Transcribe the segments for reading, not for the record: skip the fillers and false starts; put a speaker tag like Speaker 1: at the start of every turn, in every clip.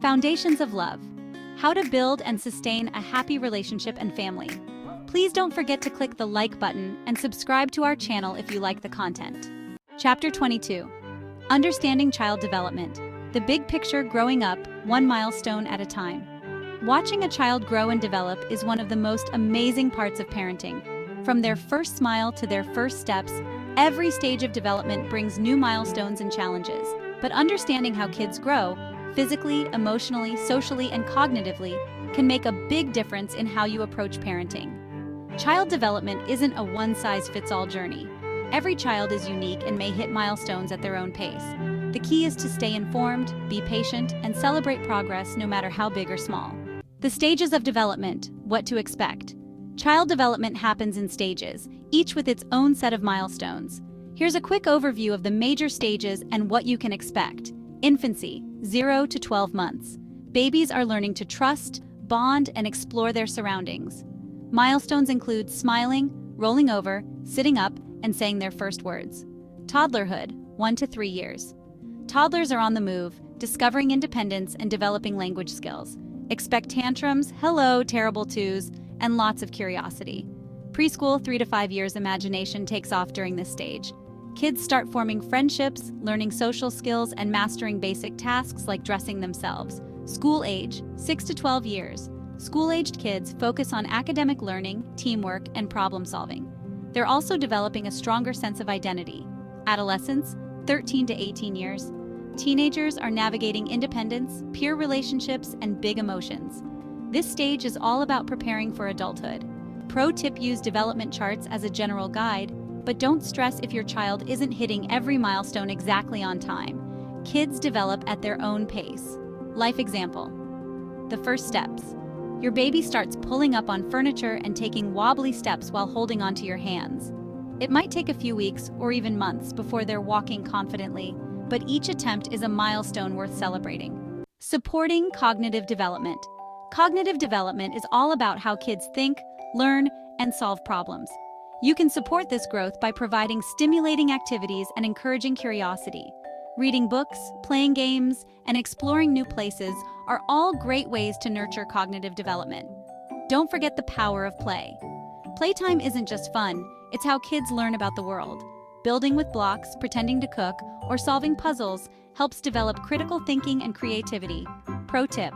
Speaker 1: Foundations of Love: How to Build and Sustain a Happy Relationship and Family. Please don't forget to click the like button and subscribe to our channel if you like the content. Chapter 22. Understanding Child Development: The Big Picture Growing Up, One Milestone at a Time. Watching a child grow and develop is one of the most amazing parts of parenting. From their first smile to their first steps, every stage of development brings new milestones and challenges. But understanding how kids grow, physically, emotionally, socially, and cognitively, can make a big difference in how you approach parenting. Child development isn't a one-size-fits-all journey. Every child is unique and may hit milestones at their own pace. The key is to stay informed, be patient, and celebrate progress no matter how big or small. The stages of development: what to expect. Child development happens in stages, each with its own set of milestones. Here's a quick overview of the major stages and what you can expect. Infancy, 0 to 12 months. Babies are learning to trust, bond, and explore their surroundings. Milestones include smiling, rolling over, sitting up, and saying their first words. Toddlerhood, 1 to 3 years. Toddlers are on the move, discovering independence and developing language skills. Expect tantrums, hello, terrible twos, and lots of curiosity. Preschool, 3 to 5 years. Imagination takes off during this stage. Kids start forming friendships, learning social skills, and mastering basic tasks like dressing themselves. School age, 6 to 12 years. School-aged kids focus on academic learning, teamwork, and problem solving. They're also developing a stronger sense of identity. Adolescence, 13 to 18 years. Teenagers are navigating independence, peer relationships, and big emotions. This stage is all about preparing for adulthood. Pro tip: use development charts as a general guide, but don't stress if your child isn't hitting every milestone exactly on time. Kids develop at their own pace. Life example: the first steps. Your baby starts pulling up on furniture and taking wobbly steps while holding onto your hands. It might take a few weeks or even months before they're walking confidently, but each attempt is a milestone worth celebrating. Supporting cognitive development. Cognitive development is all about how kids think, learn, and solve problems. You can support this growth by providing stimulating activities and encouraging curiosity. Reading books, playing games, and exploring new places are all great ways to nurture cognitive development. Don't forget the power of play. Playtime isn't just fun, it's how kids learn about the world. Building with blocks, pretending to cook, or solving puzzles helps develop critical thinking and creativity. Pro tip: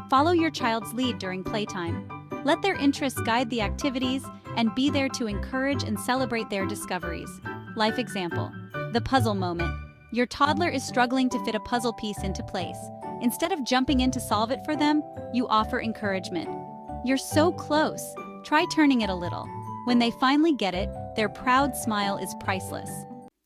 Speaker 1: follow your child's lead during playtime. Let their interests guide the activities and be there to encourage and celebrate their discoveries. Life example: the puzzle moment. Your toddler is struggling to fit a puzzle piece into place. Instead of jumping in to solve it for them, you offer encouragement. You're so close. Try turning it a little. When they finally get it, their proud smile is priceless.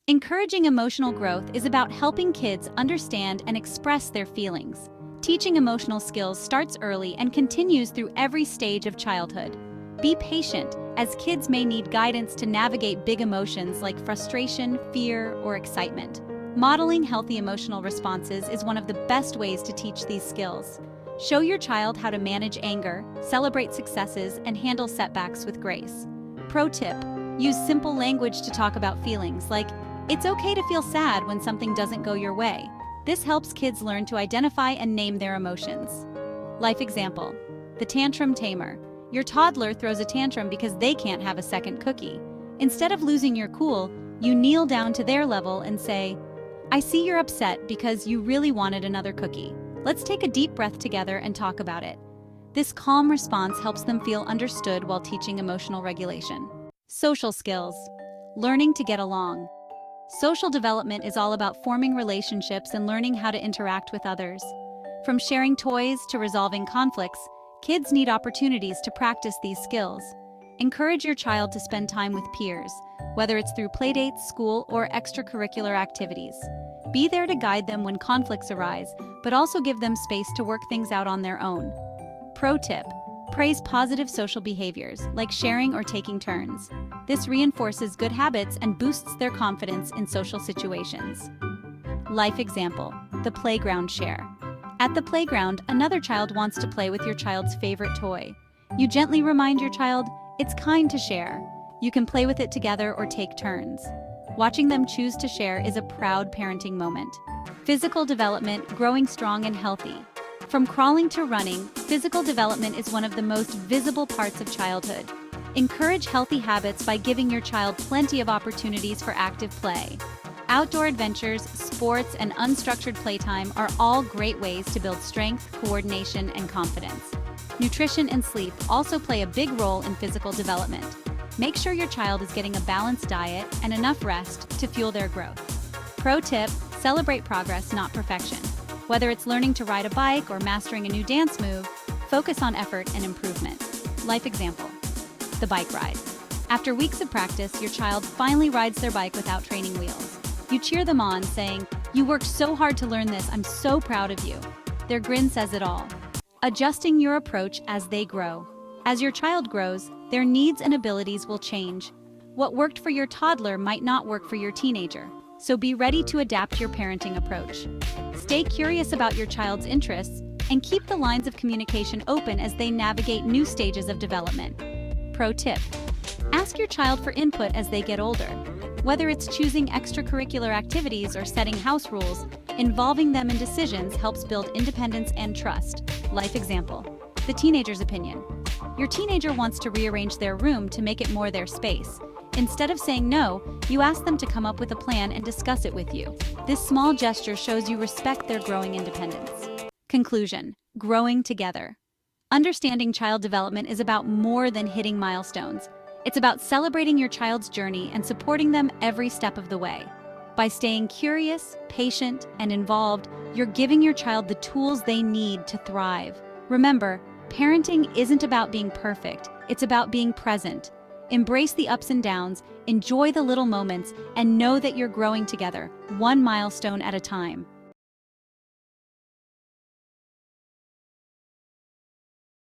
Speaker 1: Encouraging emotional growth is about helping kids understand and express their feelings. Teaching emotional skills starts early and continues through every stage of childhood. Be patient, as kids may need guidance to navigate big emotions like frustration, fear, or excitement. Modeling healthy emotional responses is one of the best ways to teach these skills. Show your child how to manage anger, celebrate successes, and handle setbacks with grace. Pro tip: use simple language to talk about feelings, like, "It's okay to feel sad when something doesn't go your way." This helps kids learn to identify and name their emotions. Life example: the tantrum tamer. Your toddler throws a tantrum because they can't have a second cookie. Instead of losing your cool, you kneel down to their level and say, "I see you're upset because you really wanted another cookie. Let's take a deep breath together and talk about it." This calm response helps them feel understood while teaching emotional regulation. Social skills. Learning to get along. Social development is all about forming relationships and learning how to interact with others. From sharing toys to resolving conflicts, kids need opportunities to practice these skills. Encourage your child to spend time with peers, whether it's through playdates, school, or extracurricular activities. Be there to guide them when conflicts arise, but also give them space to work things out on their own. Pro tip: praise positive social behaviors, like sharing or taking turns. This reinforces good habits and boosts their confidence in social situations. Life example: the playground share. At the playground, another child wants to play with your child's favorite toy. You gently remind your child, it's kind to share. You can play with it together or take turns. Watching them choose to share is a proud parenting moment. Physical development: growing strong and healthy. From crawling to running, physical development is one of the most visible parts of childhood. Encourage healthy habits by giving your child plenty of opportunities for active play. Outdoor adventures, sports, and unstructured playtime are all great ways to build strength, coordination, and confidence. Nutrition and sleep also play a big role in physical development. Make sure your child is getting a balanced diet and enough rest to fuel their growth. Pro tip: celebrate progress, not perfection. Whether it's learning to ride a bike or mastering a new dance move, focus on effort and improvement. Life example: the bike ride. After weeks of practice, your child finally rides their bike without training wheels. You cheer them on, saying, "You worked so hard to learn this, I'm so proud of you." Their grin says it all. Adjusting your approach as they grow. As your child grows, their needs and abilities will change. What worked for your toddler might not work for your teenager, so be ready to adapt your parenting approach. Stay curious about your child's interests and keep the lines of communication open as they navigate new stages of development. Pro tip: ask your child for input as they get older. Whether it's choosing extracurricular activities or setting house rules, involving them in decisions helps build independence and trust. Life example: the teenager's opinion. Your teenager wants to rearrange their room to make it more their space. Instead of saying no, you ask them to come up with a plan and discuss it with you. This small gesture shows you respect their growing independence. Conclusion: growing together. Understanding child development is about more than hitting milestones. It's about celebrating your child's journey and supporting them every step of the way. By staying curious, patient, and involved, you're giving your child the tools they need to thrive. Remember, parenting isn't about being perfect, it's about being present. Embrace the ups and downs, enjoy the little moments, and know that you're growing together, one milestone at a time.